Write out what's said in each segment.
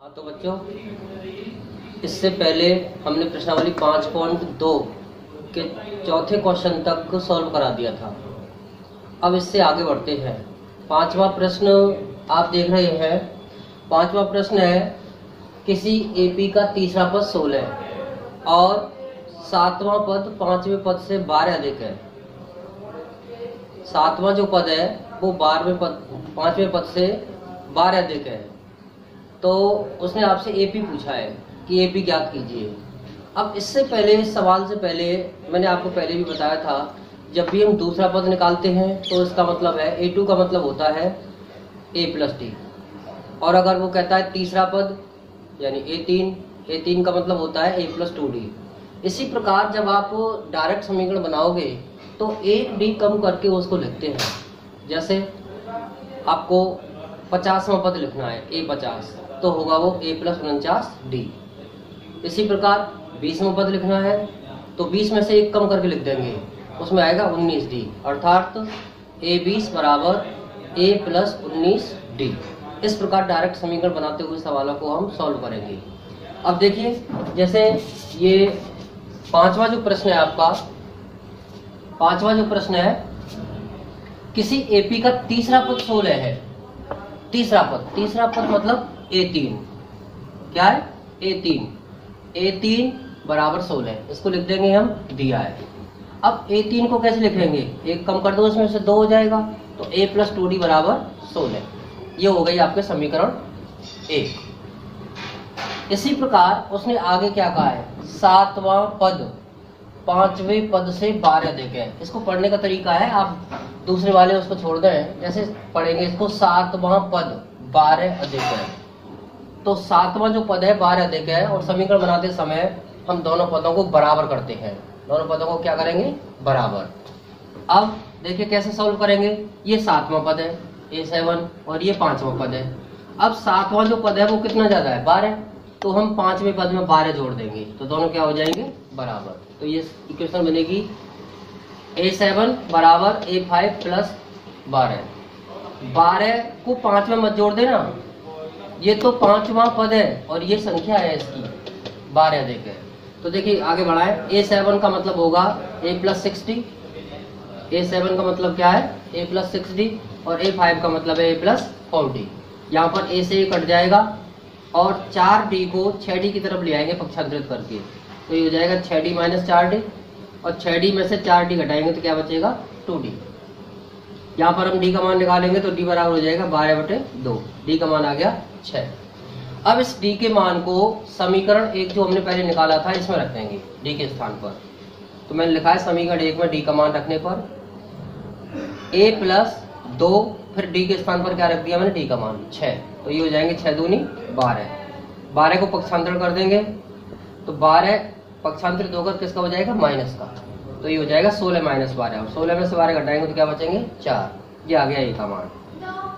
हाँ तो बच्चों, इससे पहले हमने प्रश्नावली 5.2 के चौथे क्वेश्चन तक सॉल्व करा दिया था। अब इससे आगे बढ़ते हैं। पांचवा प्रश्न आप देख रहे हैं। पांचवा प्रश्न है, किसी एपी का तीसरा पद 16 और सातवां पद पांचवें पद से 12 अधिक है। सातवां जो पद है वो पांचवें पद से 12 अधिक है। तो उसने आपसे एपी पूछा है कि एपी ज्ञात कीजिए। अब इससे पहले, सवाल से पहले मैंने आपको पहले भी बताया था, जब भी हम दूसरा पद निकालते हैं तो इसका मतलब है A2 का मतलब होता है A प्लस डी, और अगर वो कहता है तीसरा पद यानी A3 का मतलब होता है A प्लस 2D। इसी प्रकार जब आप डायरेक्ट समीकरण बनाओगे तो एक डी कम करके उसको लिखते हैं। जैसे आपको 50वां पद लिखना है A50, तो होगा वो A प्लस 49D। इसी प्रकार 20वां पद लिखना है तो 20 में से एक कम करके लिख देंगे, उसमें आएगा 19D, अर्थात A20 बराबर A प्लस 19D। इस प्रकार डायरेक्ट समीकरण बनाते हुए सवालों को हम सॉल्व करेंगे। अब देखिए, जैसे ये पांचवा जो प्रश्न है आपका, पांचवा जो प्रश्न है, किसी एपी का तीसरा पद 16 है। तीसरा पद मतलब A3। क्या है? A3 बराबर 16, इसको लिख देंगे हम, दिया है। अब A3 को कैसे लिखेंगे? एक कम कर दो, इसमें से 2 हो जाएगा, तो A प्लस 2D बराबर 16। ये हो गई आपके समीकरण 1। इसी प्रकार उसने आगे क्या कहा है? सातवां पद पांचवें पद से 12 अधिक है। इसको पढ़ने का तरीका है, आप दूसरे वाले उसको छोड़ दें, जैसे पढ़ेंगे इसको, सातवां पद 12 अधिक है। तो सातवां जो पद है 12 अधिक है, और समीकरण बनाते समय हम दोनों पदों को बराबर करते हैं। दोनों पदों को क्या करेंगे? बराबर। अब देखिए कैसे सॉल्व करेंगे। ये सातवां पद है A7 और ये पांचवां पद है। अब सातवां जो पद है वो कितना ज्यादा है? 12, तो हम पांचवें पद में 12 जोड़ देंगे, तो दोनों क्या हो जाएंगे? बराबर। तो ये इक्वेशन बनेगी A7 बराबर A5 प्लस 12। 12 को 5 में मत जोड़ देना, ये तो पांचवां पद है और ये संख्या है इसकी 12 अधिक है। तो देखिए आगे बढ़ाएं। A7 का मतलब होगा A प्लस 60। A7 का मतलब क्या है? A प्लस 60, और A5 का मतलब है A प्लस 40। यहाँ पर A से A कट जाएगा और 4D को 6D की तरफ ले आएंगे पक्षांतरित करके, तो ये हो जाएगा 6D माइनस 4D, और 6D में से 4D घटाएंगे तो क्या बचेगा? 2D। यहाँ पर हम D का मान निकालेंगे तो D बराबर हो जाएगा 12/2। D का मान आ गया 6। अब इस D के मान को समीकरण 1 जो हमने पहले निकाला था इसमें रख देंगे D के स्थान पर। तो मैंने लिखा है समीकरण 1 में D का मान रखने पर A प्लस 2, फिर D के स्थान पर क्या रख दिया मैंने? D का मान 6। तो ये हो जाएंगे 6 दूनी 12। 12 को पक्षांतरण कर देंगे तो 12 पक्षांतरित होकर किसका हो जाएगा? माइनस का। तो ये हो जाएगा 16 माइनस 12, और 16 में से 12 घटाएंगे तो क्या बचेंगे? 4। ये आ गया A का मान।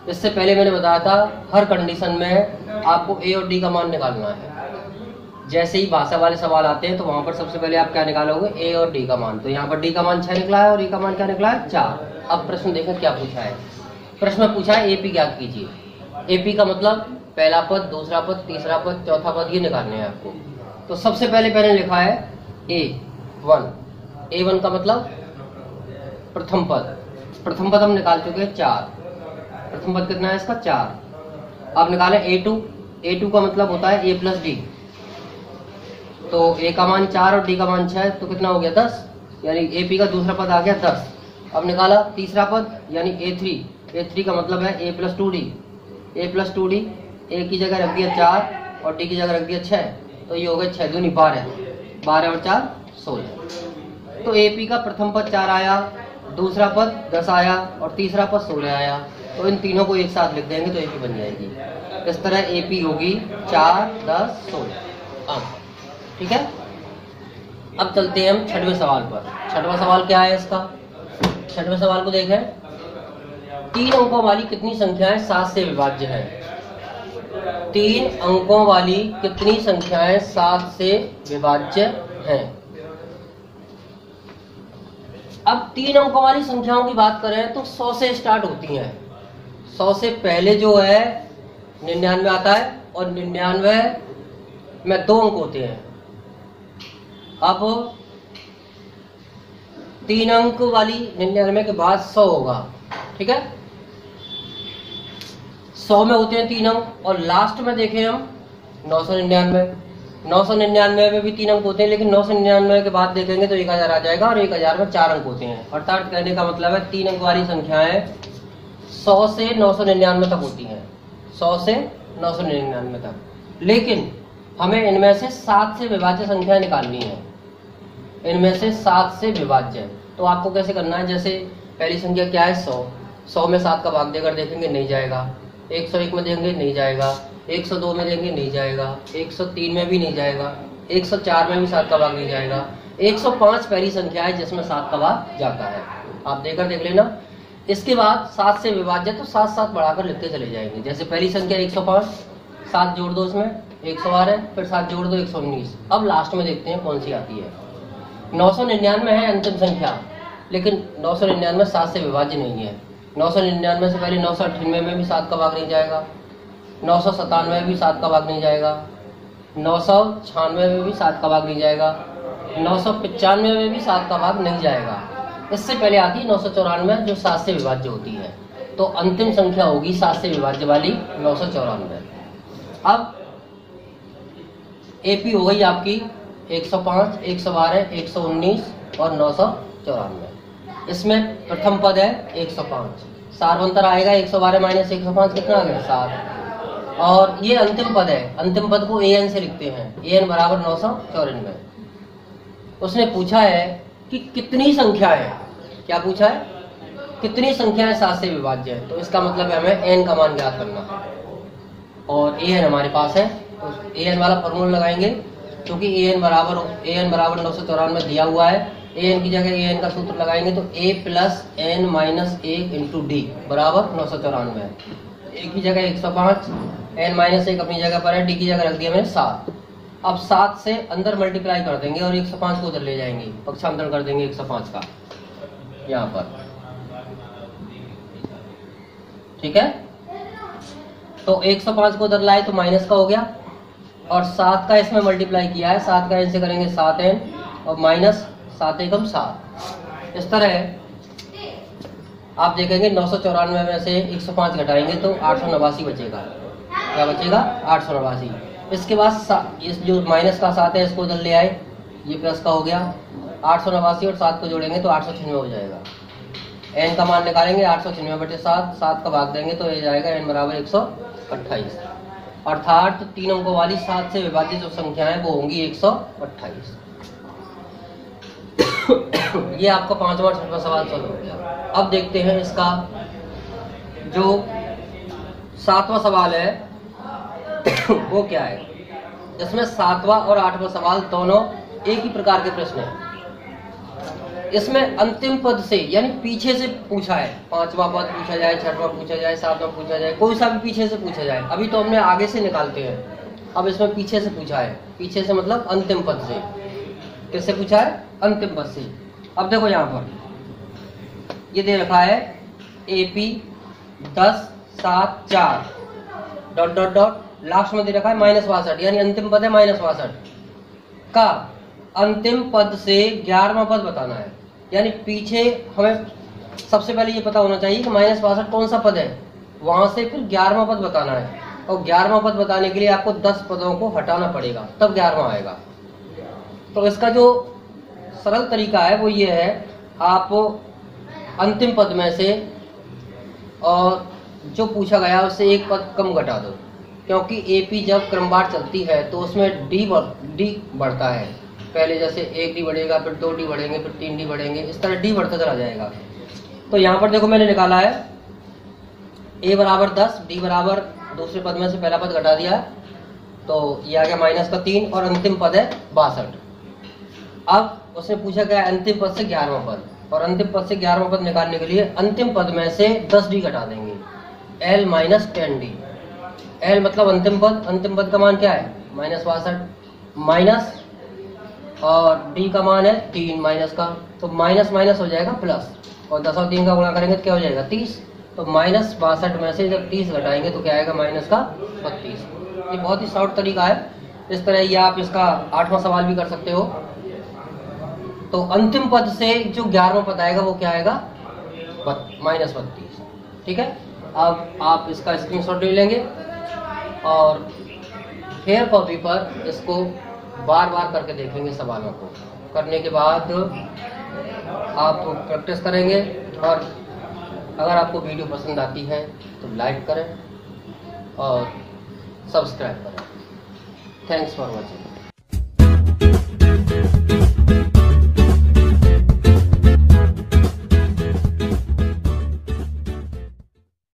इससे पहले मैंने बताया था हर कंडीशन में आपको A और D का मान निकालना है। जैसे ही भाषा वाले सवाल आते हैं तो वहां पर सबसे पहले आप क्या निकालोगे? A और D का मान। तो यहाँ पर D का मान 6 निकला है और A का मान क्या निकला है? 4। अब प्रश्न देखें क्या पूछा है। प्रश्न में पूछा है एपी ज्ञात कीजिए। एपी का मतलब पहला पद, दूसरा पद, तीसरा पद, चौथा पद, ये निकालने हैं आपको। तो सबसे पहले मैंने लिखा है A1। A1 का मतलब प्रथम पद। प्रथम पद हम निकाल चुके हैं 4। प्रथम पद कितना है इसका? 4। अब निकाले A2। A2 का मतलब होता है A प्लस डी। तो A का मान 4 और D का मान 6, तो कितना हो गया? 10, यानी AP का दूसरा पद आ गया 10। अब निकाला तीसरा पद यानी A3। A3 का मतलब है A plus 2D। A plus 2D, A की जगह रख दिया 4 और D की जगह रख दिया 6, तो ये हो गया 6 दूनी 12। 12 और 4 16। तो AP का प्रथम पद 4 आया, दूसरा पद 10 आया और तीसरा पद 16 आया। तो इन तीनों को एक साथ लिख देंगे तो AP बन जाएगी। इस तरह AP होगी 4, 10, 16। ठीक है। अब चलते हैं हम 6वें सवाल पर। 6वां सवाल क्या है इसका? 6वें सवाल को देखें। 3 अंकों वाली कितनी संख्याएं 7 से विभाज्य है? 3 अंकों वाली कितनी संख्याएं 7 से विभाज्य हैं? अब 3 अंकों वाली संख्याओं की बात करें तो 100 से स्टार्ट होती हैं। 100 से पहले जो है 99 आता है और 99 में 2 अंक होते हैं। अब 3 अंक वाली 99 के बाद 100 होगा, ठीक है। 100 में होते हैं 3 अंक और लास्ट में देखें हम 999 में भी 3 अंक होते हैं, लेकिन 999 के बाद देखेंगे तो 1000 आ जाएगा और 1000 में 4 अंक होते हैं। अर्थात कहने का मतलब है 3 अंक वाली संख्याएं 100 से 999 तक होती हैं, 100 से 999 तक। लेकिन हमें इनमें से 7 से विभाज्य संख्या निकालनी है, इनमें से 7 से विभाज्य। तो आपको कैसे करना है, जैसे पहली संख्या क्या है 100, 100 में 7 का भाग देकर देखेंगे नहीं जाएगा, 101 में देंगे नहीं जाएगा, 102 में देंगे नहीं जाएगा, 103 में भी नहीं जाएगा, 104 में भी 7 का भाग नहीं जाएगा, 105 पहली संख्या है जिसमें 7 का भाग जाता है। आप देख लेना। इसके बाद 7 से विभाज्य तो 7 7 बढ़ाकर लिखते चले जाएंगे। जैसे पहली संख्या 105, 7 जोड़ दो उसमें 112 है, फिर 7 जोड़ दो 119। अब लास्ट में देखते हैं कौन सी आती है। 999 है अंतिम संख्या, लेकिन 999 7 से विभाज्य नहीं है। 999 से पहले 998 में भी 7 का भाग नहीं जाएगा, 997 में भी 7 का भाग नहीं जाएगा, 996 में भी 7 का भाग नहीं जाएगा, 995 में भी 7 का भाग नहीं जाएगा। इससे पहले आती है 994 जो 7 से विभाज्य होती है। तो अंतिम संख्या होगी 7 से विभाज्य वाली 994। अब एपी हो गई आपकी 105, 112, 119 और 994। इसमें प्रथम पद है 105, सार्वंतर आएगा 112 माइनस 105 कितना आ गया 7। और ये अंतिम पद है, अंतिम पद को an से लिखते हैं, an बराबर 994। उसने पूछा है कि कितनी संख्या है, क्या पूछा है, कितनी संख्या है 7 से विभाज्य है। तो इसका मतलब है हमें n का मान ज्ञात करना है और an हमारे पास है। तो an वाला फॉर्मूला लगाएंगे, क्योंकि an बराबर 994 दिया हुआ है। an की जगह an का सूत्र लगाएंगे तो a plus n minus 1 into D बराबर 994 है। a की जगह 105, n माइनस 1 अपनी जगह पर है, d की जगह रख दिया मैंने 7। अब 7 से अंदर मल्टीप्लाई कर देंगे और 105 को उधर ले जाएंगे, पक्षांतर कर देंगे 105 का यहाँ पर, ठीक है। तो 105 को उधर लाए तो माइनस का हो गया और 7 का इसमें मल्टीप्लाई किया है, 7 का n से करेंगे 7n और माइनस 7 एकम 7। इस तरह आप देखेंगे 994 में से 105 घटाएंगे तो 889 बचेगा। क्या बचेगा 889। इसके बाद इस जो माइनस का 7 है इसको उधर ले आए, ये प्लस का हो गया, 889 और 7 को जोड़ेंगे तो 896 हो जाएगा। n का मान निकालेंगे 896 बटे 7, 7 का भाग देंगे तो ये जाएगा n बराबर 128। अर्थात 3 अंकों वाली 7 से विभाजित जो संख्या है वो होंगी 128। ये आपका 5वां 6वां सवाल सॉल्व हो गया। अब देखते हैं इसका जो 7वां सवाल है वो क्या है। इसमें 7वां और 8वां सवाल दोनों एक ही प्रकार के प्रश्न हैं। इसमें अंतिम पद से यानी पीछे से पूछा है, 5वां पद पूछा जाए, 6वां पूछा जाए, 7वां पूछा जाए, कोई सा भी पीछे से पूछा जाए। अभी तो हमने आगे से निकालते हैं, अब इसमें पीछे से पूछा है। पीछे से मतलब अंतिम पद से। किससे पूछा है, अंतिम पद से। अब देखो यहाँ पर ये दे रखा है AP 10 7 4 dot dot dot, last में दे रखा है -62 यानी अंतिम पद है -62 का अंतिम पद से 11वां पद बताना है। यानी पीछे हमें सबसे पहले ये पता होना चाहिए कि -62 कौन सा पद है, वहां से फिर 11वां पद बताना है। और 11वां पद बताने के लिए आपको 10 पदों को हटाना पड़ेगा, तब 11वां आएगा। तो इसका जो सरल तरीका है वो ये है, आप अंतिम पद में से और जो पूछा गया उससे एक पद कम घटा दो, क्योंकि AP जब क्रमवार चलती है तो उसमें डी बढ़ता है। पहले जैसे 1 डी बढ़ेगा, फिर 2 डी बढ़ेंगे, फिर 3 डी बढ़ेंगे, इस तरह डी बढ़ता चला जाएगा। तो यहाँ पर देखो मैंने निकाला है A बराबर 10, D बराबर दूसरे पद में से पहला पद घटा दिया, तो ये आ गया -3 और अंतिम पद है 62। अब उसने पूछा गया अंतिम पद से 11वां पद, और अंतिम पद से 11वां पद निकालने के लिए अंतिम पद में से 10 डी घटा देंगे, L माइनस 10D। L मतलब अंतिम पद, अंतिम पद का मान क्या है -62 माइनस, और D का मान है 3 माइनस का, तो माइनस माइनस हो जाएगा प्लस, और 10 और 3 का गुणा करेंगे तो क्या हो जाएगा 30। तो -62 में से जब 30 घटाएंगे तो क्या आएगा -32। ये बहुत ही शॉर्ट तरीका है। इस तरह ये आप इसका 8वां सवाल भी कर सकते हो। तो अंतिम पद से जो 11वां पद आएगा वो क्या आएगा -32। ठीक है, अब आप इसका स्क्रीनशॉट ले लेंगे और फेयर कॉपी पर इसको बार बार करके देखेंगे। सवालों को करने के बाद आप प्रैक्टिस करेंगे और अगर आपको वीडियो पसंद आती है तो लाइक करें और सब्सक्राइब करें। Thanks for watching.